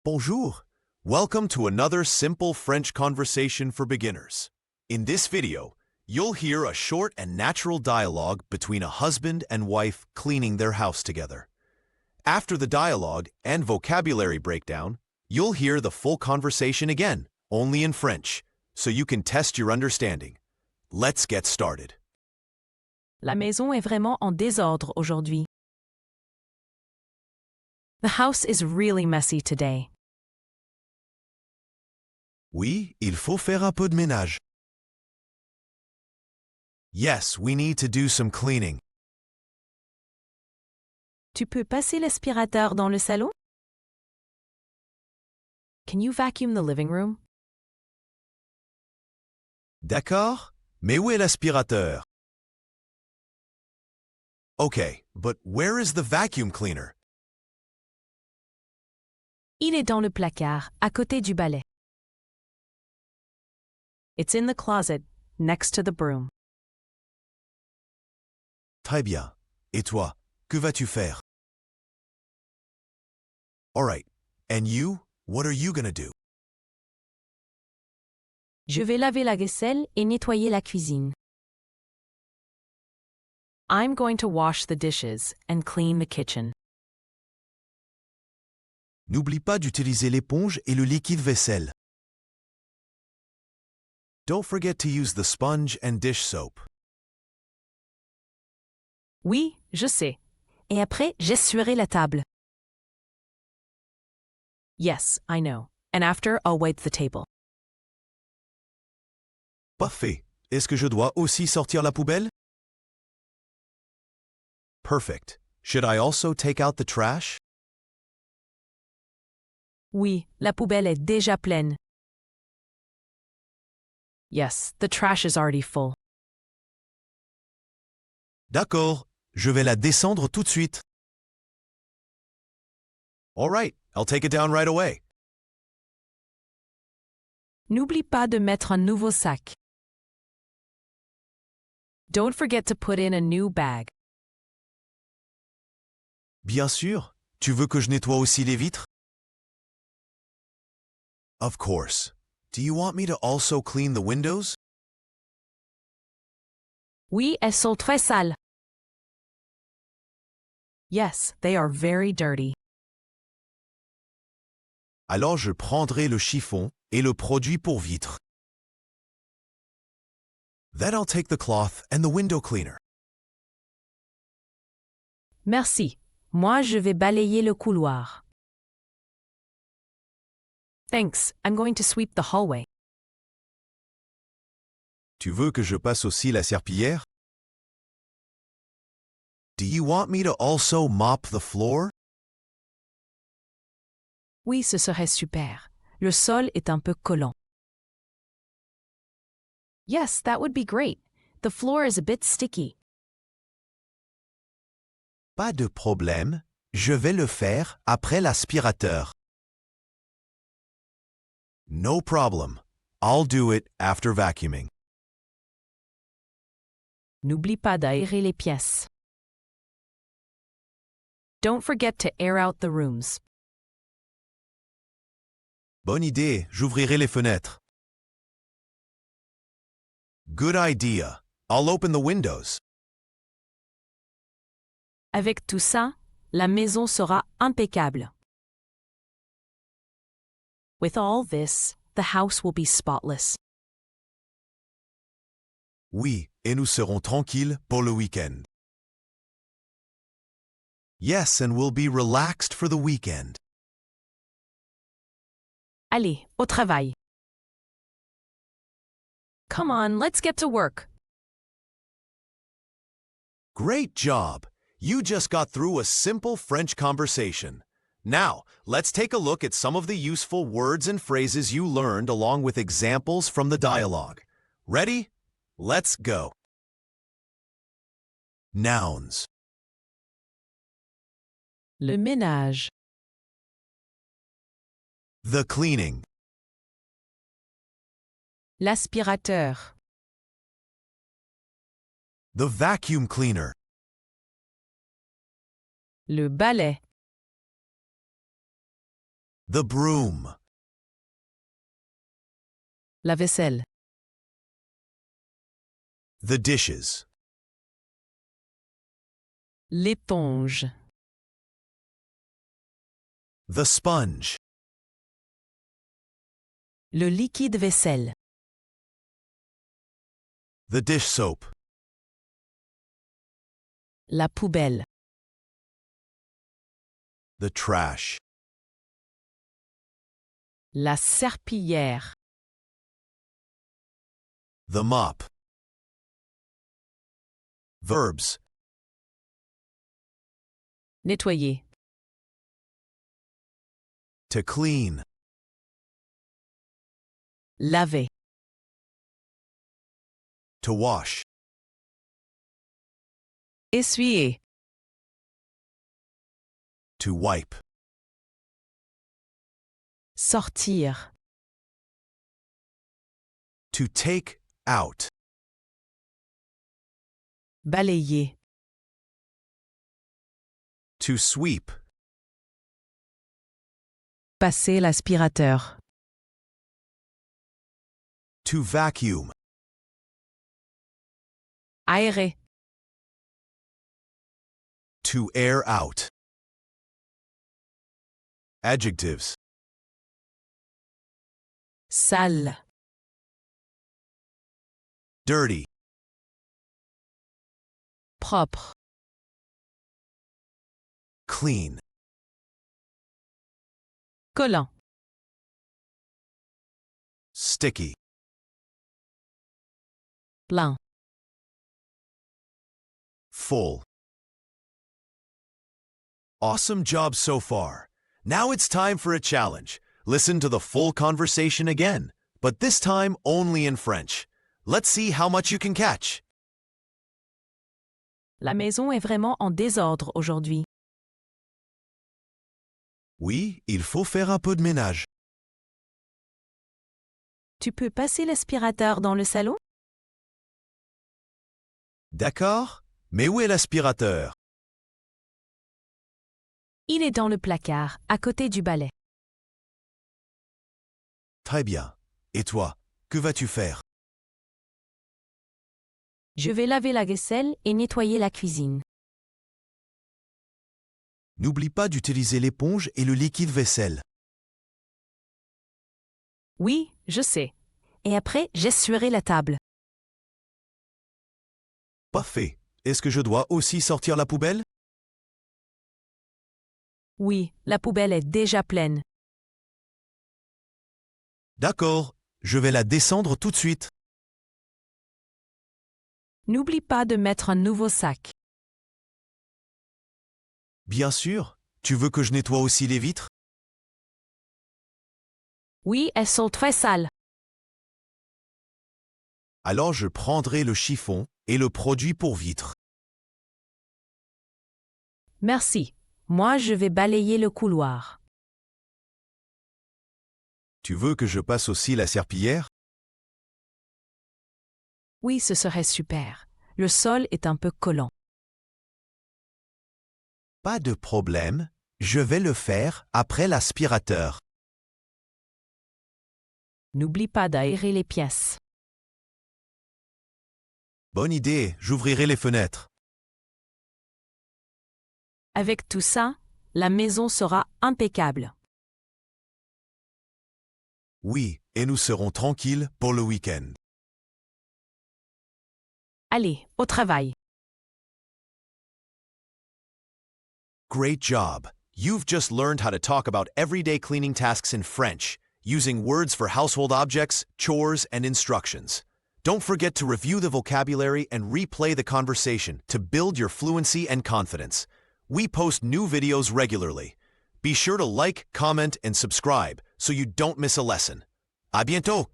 Bonjour. Welcome to another simple French conversation for beginners. In this video, you'll hear a short and natural dialogue between a husband and wife cleaning their house together. After the dialogue and vocabulary breakdown, you'll hear the full conversation again, only in French, so you can test your understanding. Let's get started. La maison est vraiment en désordre aujourd'hui. The house is really messy today. Oui, il faut faire un peu de ménage. Yes, we need to do some cleaning. Tu peux passer l'aspirateur dans le salon? Can you vacuum the living room? D'accord, mais où est l'aspirateur? Okay, but where is the vacuum cleaner? Il est dans le placard, à côté du balai. It's in the closet, next to the broom. Très bien. Et toi, que vas-tu faire? All right. And you, what are you gonna do? Je vais laver la vaisselle et nettoyer la cuisine. I'm going to wash the dishes and clean the kitchen. N'oublie pas d'utiliser l'éponge et le liquide vaisselle. Don't forget to use the sponge and dish soap. Oui, je sais. Et après, j'essuierai la table. Yes, I know. And after, I'll wipe the table. Parfait. Est-ce que je dois aussi sortir la poubelle? Perfect. Should I also take out the trash? Oui, la poubelle est déjà pleine. Yes, the trash is already full. D'accord. Je vais la descendre tout de suite. All right. I'll take it down right away. N'oublie pas de mettre un nouveau sac. Don't forget to put in a new bag. Bien sûr. Tu veux que je nettoie aussi les vitres? Of course. Do you want me to also clean the windows? Oui, elles sont très sales. Yes, they are very dirty. Alors je prendrai le chiffon et le produit pour vitres. Then I'll take the cloth and the window cleaner. Merci. Moi, je vais balayer le couloir. Thanks, I'm going to sweep the hallway. Tu veux que je passe aussi la serpillière? Do you want me to also mop the floor? Oui, ce serait super. Le sol est un peu collant. Yes, that would be great. The floor is a bit sticky. Pas de problème. Je vais le faire après l'aspirateur. No problem. I'll do it after vacuuming. N'oublie pas d'aérer les pièces. Don't forget to air out the rooms. Bonne idée, j'ouvrirai les fenêtres. Good idea. I'll open the windows. Avec tout ça, la maison sera impeccable. With all this, the house will be spotless. Oui, et nous serons tranquilles pour le week-end. Yes, and we'll be relaxed for the weekend. Allez, au travail. Come on, let's get to work. Great job! You just got through a simple French conversation. Now, let's take a look at some of the useful words and phrases you learned along with examples from the dialogue. Ready? Let's go. Nouns. Le ménage. The cleaning. L'aspirateur. The vacuum cleaner. Le balai. The broom. La vaisselle. The dishes. L'éponge. The sponge. Le liquide vaisselle. The dish soap. La poubelle. The trash. La serpillière. The mop. Verbs. Nettoyer. To clean. Laver. To wash. Essuyer. To wipe. Sortir. To take out. Balayer. To sweep. Passer l'aspirateur. To vacuum. Aérer. To air out. Adjectives. Sale. Dirty. Propre. Clean. Collant. Sticky. Plein. Full. Awesome job so far. Now it's time for a challenge. Listen to the full conversation again, but this time only in French. Let's see how much you can catch. La maison est vraiment en désordre aujourd'hui. Oui, il faut faire un peu de ménage. Tu peux passer l'aspirateur dans le salon? D'accord, mais où est l'aspirateur? Il est dans le placard, à côté du balai. Très bien. Et toi, que vas-tu faire? Je vais laver la vaisselle et nettoyer la cuisine. N'oublie pas d'utiliser l'éponge et le liquide vaisselle. Oui, je sais. Et après, j'essuierai la table. Parfait. Est-ce que je dois aussi sortir la poubelle? Oui, la poubelle est déjà pleine. D'accord, je vais la descendre tout de suite. N'oublie pas de mettre un nouveau sac. Bien sûr. Tu veux que je nettoie aussi les vitres? Oui, elles sont très sales. Alors je prendrai le chiffon et le produit pour vitres. Merci. Moi, je vais balayer le couloir. Tu veux que je passe aussi la serpillière? Oui, ce serait super. Le sol est un peu collant. Pas de problème. Je vais le faire après l'aspirateur. N'oublie pas d'aérer les pièces. Bonne idée, j'ouvrirai les fenêtres. Avec tout ça, la maison sera impeccable. Oui, et nous serons tranquilles pour le week-end. Allez, au travail. Great job. You've just learned how to talk about everyday cleaning tasks in French, using words for household objects, chores, and instructions. Don't forget to review the vocabulary and replay the conversation to build your fluency and confidence. We post new videos regularly. Be sure to like, comment, and subscribe so you don't miss a lesson. À bientôt!